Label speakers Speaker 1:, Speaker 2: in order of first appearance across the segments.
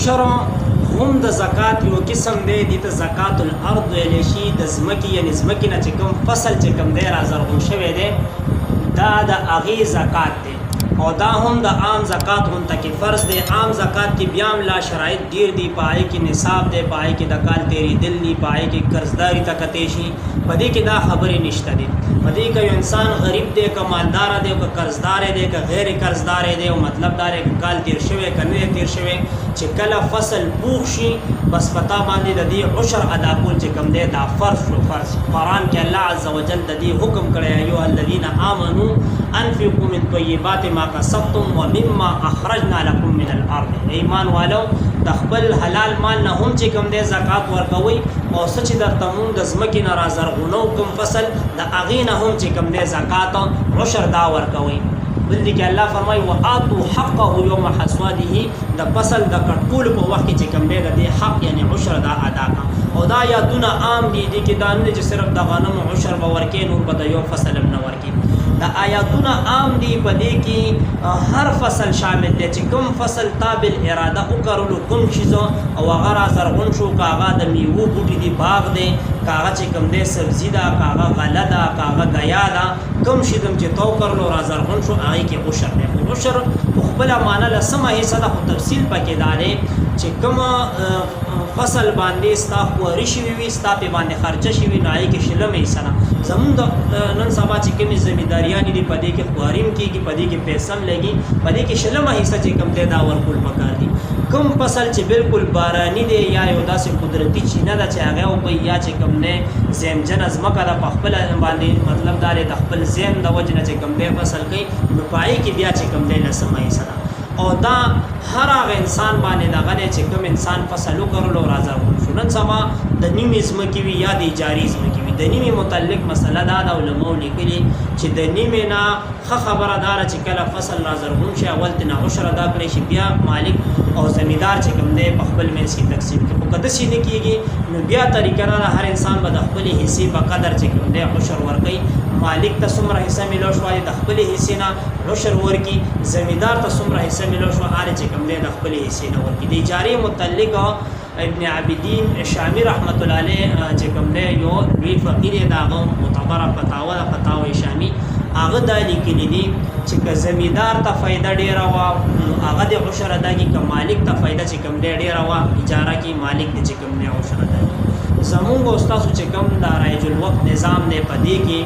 Speaker 1: عشر هم د زکات یو قسم دی، دې ته زکات الارض ویلی شي. د ځمکې یعنې ځمکې نه چې کوم فصل چې کوم دی را زرغون شوی دی دا د هغې زکات دی. او دا هم د عام زکات غونته کې فرض دی. عام زکات کې بیا هم لا شرایط ډیر دي، په هغې کې نصاب دی، په هغې کې د کال تېرېدل دي، په هغې کې قرضداري ته کتی شي. په دې کې دا خبرې نشته دي. په دې کې یو انسان غریب دی که مالداره دی که قرضدار دی که غیر قرضدار دی، او مطلب دا دی که کال تېر شوی که نه دی تېر شوی، چې کله فصل پوخ شي بس پتا باندې د دې عشر ادا کول چې کوم دی دا فرض شو. فرض قرآن کې الله عز وجل د دې حکم کړی ایها الذین آمنوا انفقوا من طیبات ما کسبتم ومما اخرجنا لكم من الارض. ایمان والو د خپل حلال مال نه هم چې کوم دی زکات ورکوئ، او څه چې درته مونږ د ځمکې نه را زرغونو کوم فصل د هغې نه هم چې کوم دی زکات عشر دا ورکوئ. بل دې کې الله فرمایي وآتوا حقه یوم حصاده، د فصل د کټکولو په وخت کې چې کوم دی د دې حق یعنې عشر دا ادا کړه. او دا یادونه عام دي، دې کې دا نه دی چې صرف د غنمو عشر به ورکې نور به د یو فصل هم نه ورکې. دا آیاتونه عام دي، په دې کې هر فصل شامل دی چې کوم فصل تا بالاراده وکرلو کوم شیز او هغه را زرغون شو، که هغه د میوو بوټي دي باغ دی، که هغه چې کوم دی سبزي ده، که هغه غله ده، که هغه ګیا ده، کوم شي دم چې تو کرلو را زرغون شو هغې کې عشر دی. خو عشر په خپله معنا لسمه حصه ده، خو تفصیل پکې دا دی چې کوم فصل باندې ستا خواري شوي وي، ستا پې باندې خرچه شوي نو هغې کې شلمه حصه ده. زمونږ د نن سبا چې کومې زمینداریانې دي په دې کې خواري هم کېږي، په دې کې پیسه هم لګي، په دې کې شلمه حصه چې کوم دی دا ورکول پکار دي. کوم فصل چې بالکل باراني دی یا یو داسې قدرتي چینه ده چې هغه وکړي، یا چې کوم دی زیمجنه ځمکه ده په خپله باندې مطلب دا دی د خپل زیم د وجې نه چې کوم دی فصل کوي، نو په هغې کې بیا چې کوم دی لسمه حصه ده. او دا هر هغه انسان باندې دغه دی چې کوم انسان فصل وکرلو را زرغون شو. نن سبا د نیمې ځمکې وي یا د اجاري ځمکې وي، د نیمې متعلق مسله دا ده علماو لیکلي چې د نیمې نه ښه خبره دا ده چې کله فصل را زرغون شي اول ترې عشر ادا کړی شي، بیا مالک او زمیندار چې کوم دی په خپل منځ کې تقسیم کړي. خو که داسې نه کېږي نو بیا طریقه دا ده هر انسان به د خپلې حصې په قدر چې کوم دی عشر ورکوي. مالک ته څومره حصه میلو شوه د خپلې حصې نه عشر ورکړي، زمیندار ته څومره حصه میلو شوه هغه چې کوم دی د خپلې حصې نه ورکړي. د اجارې متعلق ابن عابدین شامی رحمت الله علیه چې کوم دی یو لوی فقیر دی، د هغه معتبره فتاوا ده، فتاوی شامی، هغه دا لیکلي دي چې که زمیندار ته فایده ډېره وه هغه د عشر ادا کړي، که مالک ته فایده چې کوم دی ډېره وه اجاره کې مالک دی چې کوم دی عشر ادا کړي. زمونږ او ستاسو چې کوم دا رایج الوقت نظام دی په دې کې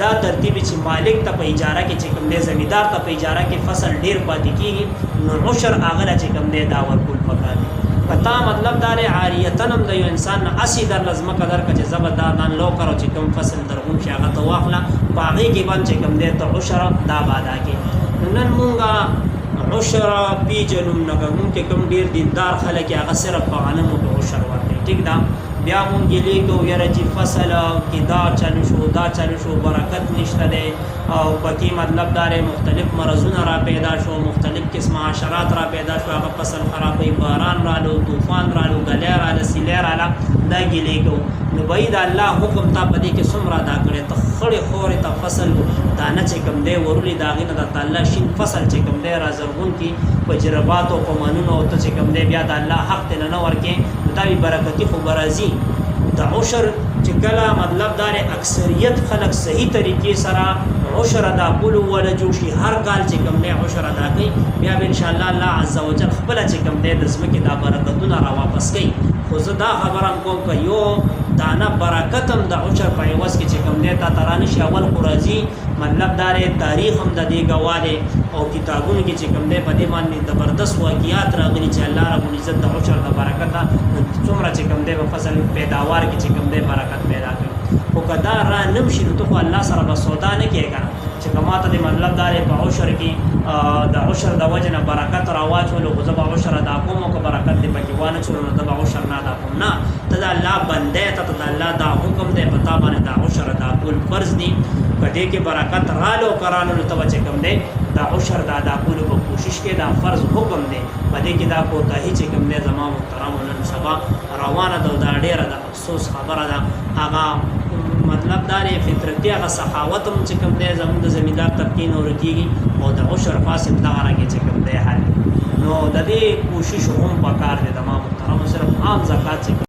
Speaker 1: دا ترتیب چې مالک ته په اجاره کې چې کوم دی زمیندار ته په اجاره کې فصل ډېر پاتې کېږي نو عشر هغه له چې کوم دی دا ورکول پکار دی. پتا مطلب دا دی عاریتن هم د یو انسان نه اسی در لازمکه درکړه چې زه به دا دان لو کړو چې کوم فصل درغون شي هغه ته واخله، په هغې کې باندې چې کوم دی ته عشر دا به ادا کړي. نن مونږه عشر پیژنو نه که مونږ کې کوم ډېر دیندار خلک هغه صرف په غنمو کې عشر ورکوي، ټیک ده. بیا مونږ ګیلې کوو یاره چې فصل کې دا چالو شو دا چالو شو برکت نشته دی، او پکې مطلب دا دی مختلف مرضونه را پیدا شو، مختلف قسمه حشرات را پیدا شو، هغه فصل خرابوي، باران رالو، طوفان رالو، ګلی راله، سیلی راله، دا ګیلې کوو. نو بهی د الله حکم تا په دې کې څومره ادا کړی، ته خړې خورې ته فصل دانه چې کوم دی ورولې د هغې نه درته الله شین فصل چې کوم دی را زرغون کړي په جرباتو په منونو، او ته چې کوم دی بیا د الله حق ته نه ورکې نو دا وي برکتي خو به راځي. د عشر چې کله مطلب دا دی اکثریت خلک صحیح طریقې سره عشر ادا کولو وله جوړ شي، هر کال چې کوم دی عشر ادا کوي، بیا به انشاءالله الله عز وجل خپله چې کوم دی د ځمکې دا برکتونه را واپس کوي. خو زه دا خبره هم کوم که یو دانه برکت هم د عشر په عوض کې چې کوم دی تا ته رانشي، اول خو راځي مطلب دا دی تاریخ هم د دې ګواه دی، او کتابونو کې چې کوم دی په دې باندې زبردست واقعات راغلي چې الله رب العزت د عشر د برکته څومره چې کوم دی په فصل پیداوار کې چې کوم دی برکت پیدا کوي. خو که دا را نه شي نو ته خو الله سره به سودا نه کیې که نه چې که ما ته د مطلب دا دی په عشر کې د عشر د وجې نه برکت را واچولو، خو زه به عشر ادا کوم، او که برکت دې پکې وانهچولو نو زه به عشر نه ادا کوم. نه، ته د الله بنده ته د الله دا حکم دی په تا باندې دا عشر ادا کول فرض دي. که دې کې برکت رالو که رالو نو ته به چې کوم دی دا عشر د ادا کولو په کوشش کې دا فرض حکم دی. په دې کې دا کوتاهي چې کوم دی زما محترمو نن سبا روانه ده، او دا ډېره د افسوس خبره ده. هغه مطلب دا دی فطرتي هغه سخاوت هم چې کوم دی زموږ د زمیندار طبقې نه ورکېږي، او د عشر فاسد دغه رنګې چې کوم دی حل نو د دې کوشش هم پکار دی د ما محترم صرف عام زکات